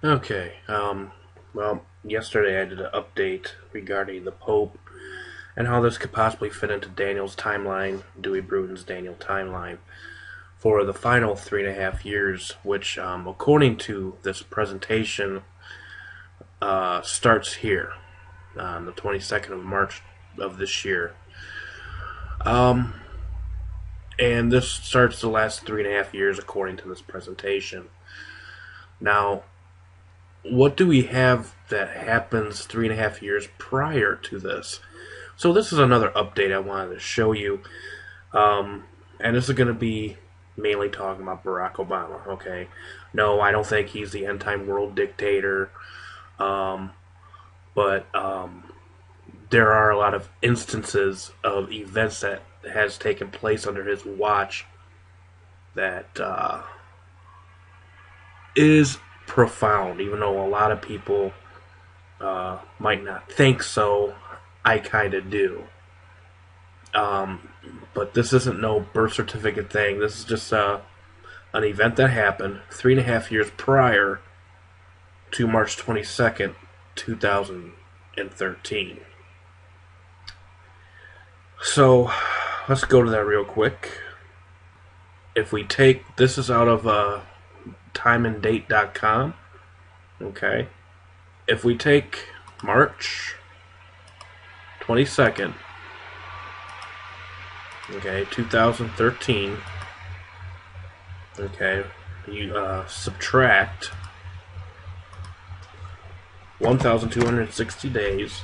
Okay. Well, yesterday I did an update regarding the Pope and how this could possibly fit into Daniel's timeline, Dewey Bruton's Daniel timeline, for the final 3.5 years, which, according to this presentation, starts here on the 22nd of March of this year. Um, and this starts the last 3.5 years according to this presentation. Now, what do we have that happens 3.5 years prior to this? So this is another update I wanted to show you, and this is going to be mainly talking about Barack Obama. Okay, no, I don't think he's the end-time world dictator, um, but there are a lot of instances of events that has taken place under his watch that is profound, even though a lot of people might not think so. I kind of do. Um, but this isn't no birth certificate thing. This is just an event that happened 3.5 years prior to March 22nd, 2013. So let's go to that real quick. If we take this is out of timeanddate.com. Okay. If we take March 22nd, okay, 2013, okay, you subtract 1,260 days,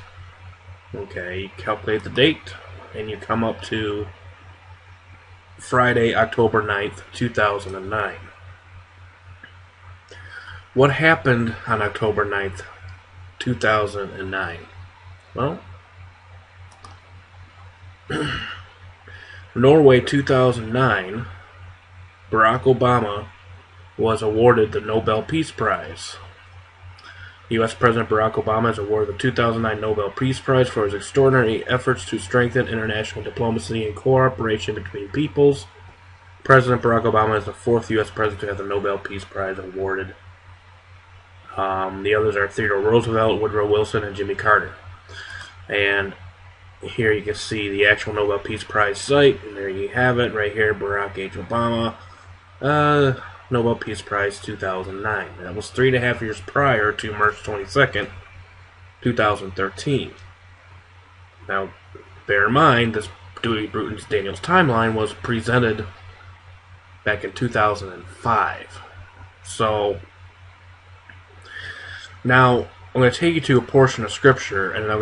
okay, you calculate the date, and you come up to Friday, October 9th, 2009. What happened on October 9th, 2009? Well, Norway 2009, Barack Obama was awarded the Nobel Peace Prize. U.S. President Barack Obama is awarded the 2009 Nobel Peace Prize for his extraordinary efforts to strengthen international diplomacy and cooperation between peoples. President Barack Obama is the fourth U.S. president to have the Nobel Peace Prize awarded. The others are Theodore Roosevelt, Woodrow Wilson, and Jimmy Carter. And here you can see the actual Nobel Peace Prize site, and there you have it, right here, Barack H. Obama, Nobel Peace Prize 2009. That was 3.5 years prior to March 22nd, 2013. Now, bear in mind, this Dewey Bruton's Daniel's timeline was presented back in 2005. So, now I'm going to take you to a portion of scripture, and I'm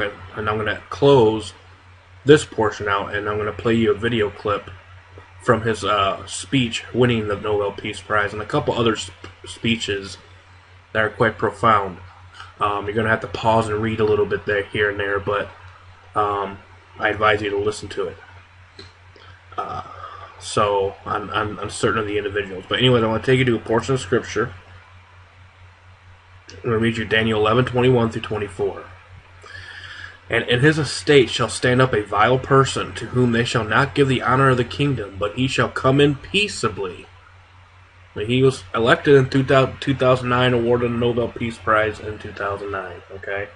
going to close this portion out, and I'm going to play you a video clip from his speech winning the Nobel Peace Prize, and a couple other speeches that are quite profound. You're going to have to pause and read a little bit there, here and there, but I advise you to listen to it. So, on certain of the individuals. But anyways, I want to take you to a portion of scripture. I'm going to read you Daniel 11:21 through 24. And in his estate shall stand up a vile person, to whom they shall not give the honor of the kingdom, but he shall come in peaceably. When he was elected in 2009, awarded a Nobel Peace Prize in 2009, okay?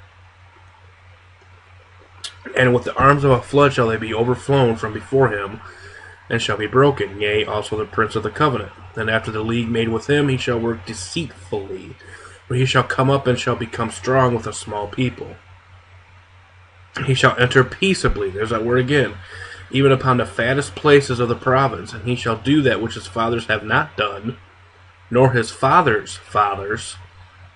And with the arms of a flood shall they be overflown from before him, and shall be broken, yea, also the prince of the covenant. And after the league made with him, he shall work deceitfully, for he shall come up and shall become strong with a small people. He shall enter peaceably, there's that word again, even upon the fattest places of the province, and he shall do that which his fathers have not done, nor his fathers' fathers.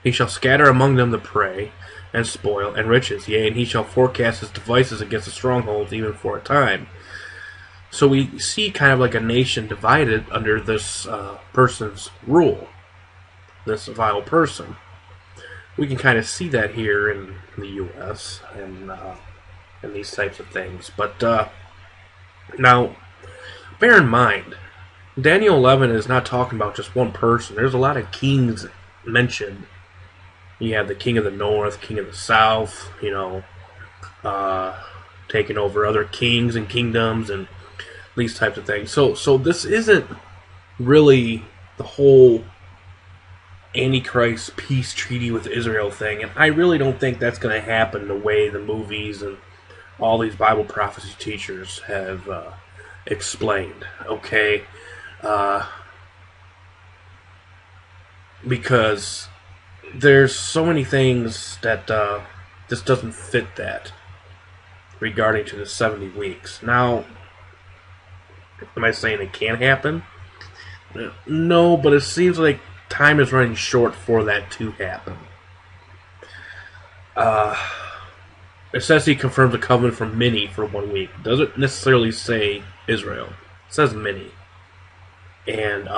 He shall scatter among them the prey, and spoil, and riches, yea, and he shall forecast his devices against the strongholds, even for a time. So we see kind of like a nation divided under this person's rule, this vile person. We can kind of see that here in the U.S. and these types of things. But now, bear in mind, Daniel 11 is not talking about just one person. There's a lot of kings mentioned. You have the king of the north, king of the south, taking over other kings and kingdoms and these types of things. So this isn't really the whole Antichrist peace treaty with Israel thing, and I really don't think that's going to happen the way the movies and all these Bible prophecy teachers have explained. Okay, because there's so many things that this doesn't fit that regarding to the 70 weeks. Now, am I saying it can't happen? No, but it seems like time is running short for that to happen. It says he confirms a covenant from many for 1 week. It doesn't necessarily say Israel. It says many. And,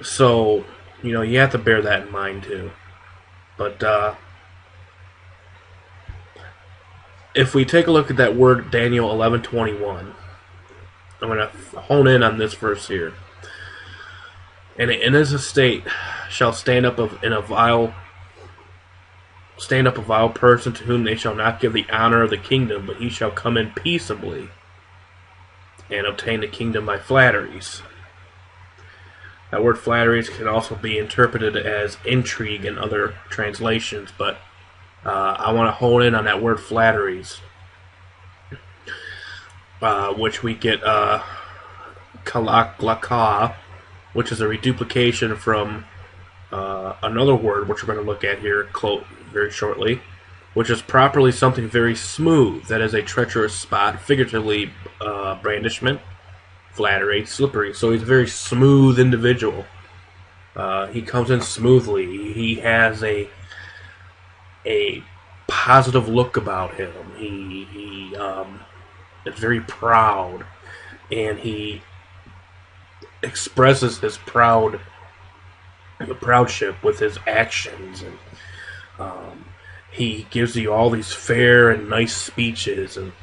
so, you have to bear that in mind too. But, if we take a look at that word, Daniel 11:21, I'm going to hone in on this verse here. And in his estate shall stand up a vile person to whom they shall not give the honor of the kingdom, but he shall come in peaceably and obtain the kingdom by flatteries. That word flatteries can also be interpreted as intrigue in other translations, but I want to hone in on that word flatteries, which we get kalaklaka, which is a reduplication from another word, which we're going to look at here very shortly, which is properly something very smooth. That is a treacherous spot, figuratively brandishment, flattery, slippery. So he's a very smooth individual. He comes in smoothly. He has a positive look about him. He is very proud, and he expresses his proudship with his actions, and he gives you all these fair and nice speeches and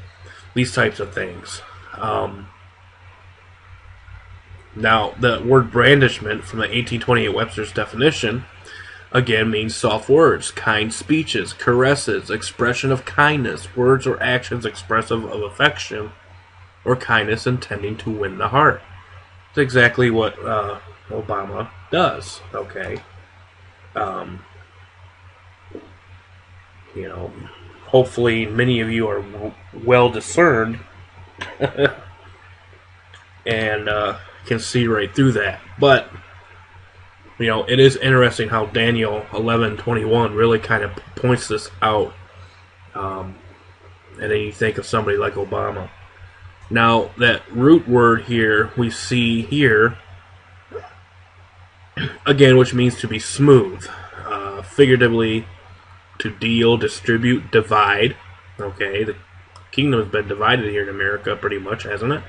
these types of things. Now, the word brandishment from the 1828 Webster's definition again means soft words, kind speeches, caresses, expression of kindness, words or actions expressive of affection or kindness intending to win the heart. It's exactly what Obama does, okay? Hopefully many of you are well discerned and can see right through that. But, it is interesting how Daniel 11:21 really kind of points this out. And then you think of somebody like Obama. Now, that root word here, we see here, again, which means to be smooth. Figuratively, to deal, distribute, divide. Okay, the kingdom has been divided here in America pretty much, hasn't it?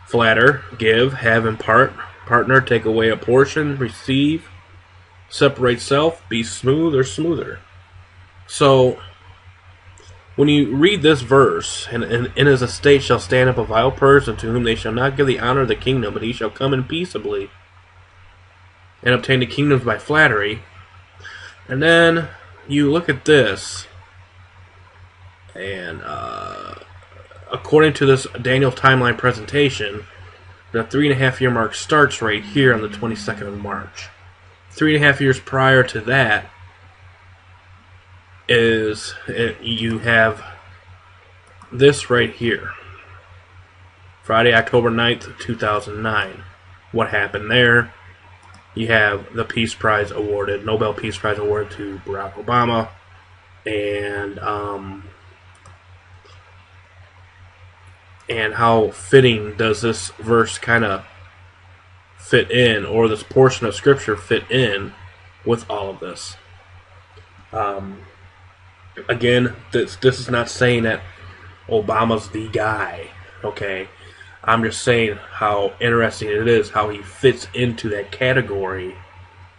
Flatter, give, have, impart, partner, take away a portion, receive, separate self, be smooth or smoother. So, when you read this verse, and in his estate shall stand up a vile person to whom they shall not give the honor of the kingdom, but he shall come in peaceably and obtain the kingdoms by flattery. And then you look at this, and according to this Daniel timeline presentation, the 3.5 year mark starts right here on the 22nd of March. 3.5 years prior to that you have this right here. Friday, October 9th, 2009. What happened there? You have the Peace Prize awarded, Nobel Peace Prize awarded to Barack Obama, and how fitting does this verse kind of fit in, or this portion of Scripture fit in with all of this? Again, this is not saying that Obama's the guy, okay? I'm just saying how interesting it is how he fits into that category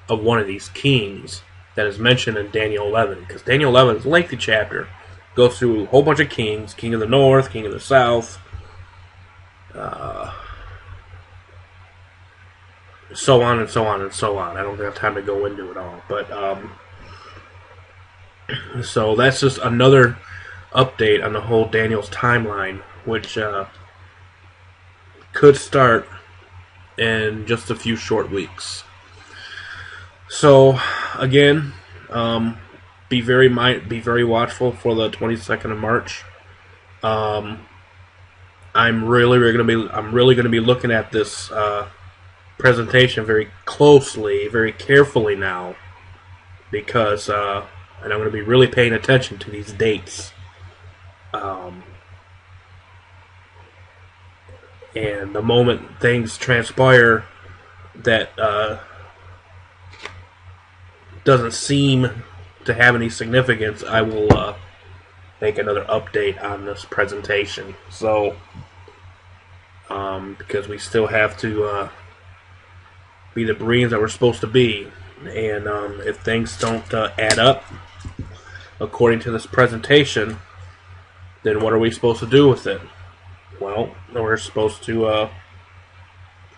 of one of these kings that is mentioned in Daniel 11. Because Daniel 11 is a lengthy chapter. Goes through a whole bunch of kings. King of the north, king of the south. So on and so on and so on. I don't have time to go into it all. But, so that's just another update on the whole Daniel's timeline, which could start in just a few short weeks. So, again, be very watchful for the 22nd of March. I'm really going to be looking at this presentation very closely, very carefully now, because and I'm going to be really paying attention to these dates. And the moment things transpire that doesn't seem to have any significance, I will make another update on this presentation. So, because we still have to be the Marines that we're supposed to be, and if things don't add up according to this presentation, then what are we supposed to do with it? Well, we're supposed to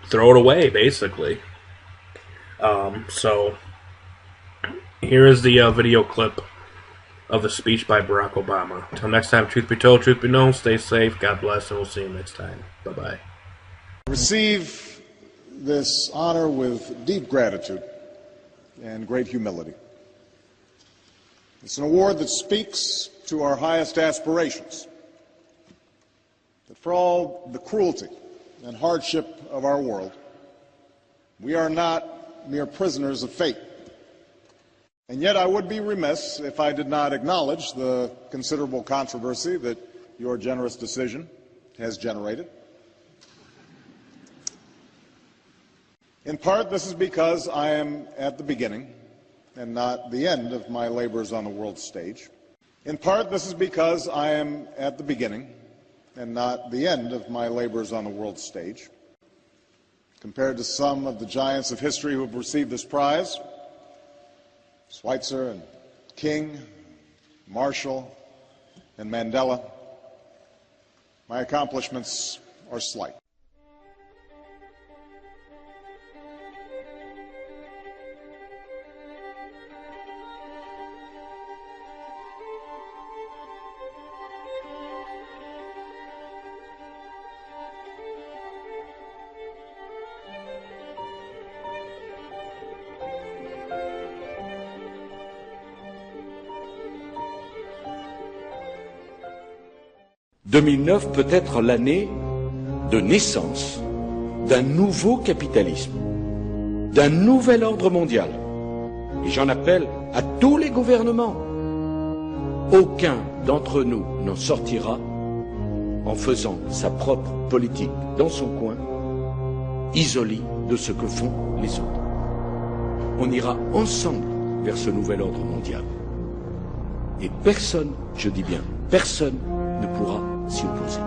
throw it away, basically. So, here is the video clip of the speech by Barack Obama. Until next time, truth be told, truth be known, stay safe, God bless, and we'll see you next time. Bye-bye. Receive this honor with deep gratitude and great humility. It's an award that speaks to our highest aspirations, that for all the cruelty and hardship of our world, we are not mere prisoners of fate. And yet I would be remiss if I did not acknowledge the considerable controversy that your generous decision has generated. In part, this is because I am at the beginning and not the end of my labors on the world stage. In part, this is because I am at the beginning and not the end of my labors on the world stage. Compared to some of the giants of history who have received this prize, Schweitzer and King, Marshall and Mandela, my accomplishments are slight. « 2009 peut être l'année de naissance d'un nouveau capitalisme, d'un nouvel ordre mondial. Et j'en appelle à tous les gouvernements. Aucun d'entre nous n'en sortira en faisant sa propre politique dans son coin, isolé de ce que font les autres. On ira ensemble vers ce nouvel ordre mondial. Et personne, je dis bien personne, ne pourra s'y opposer.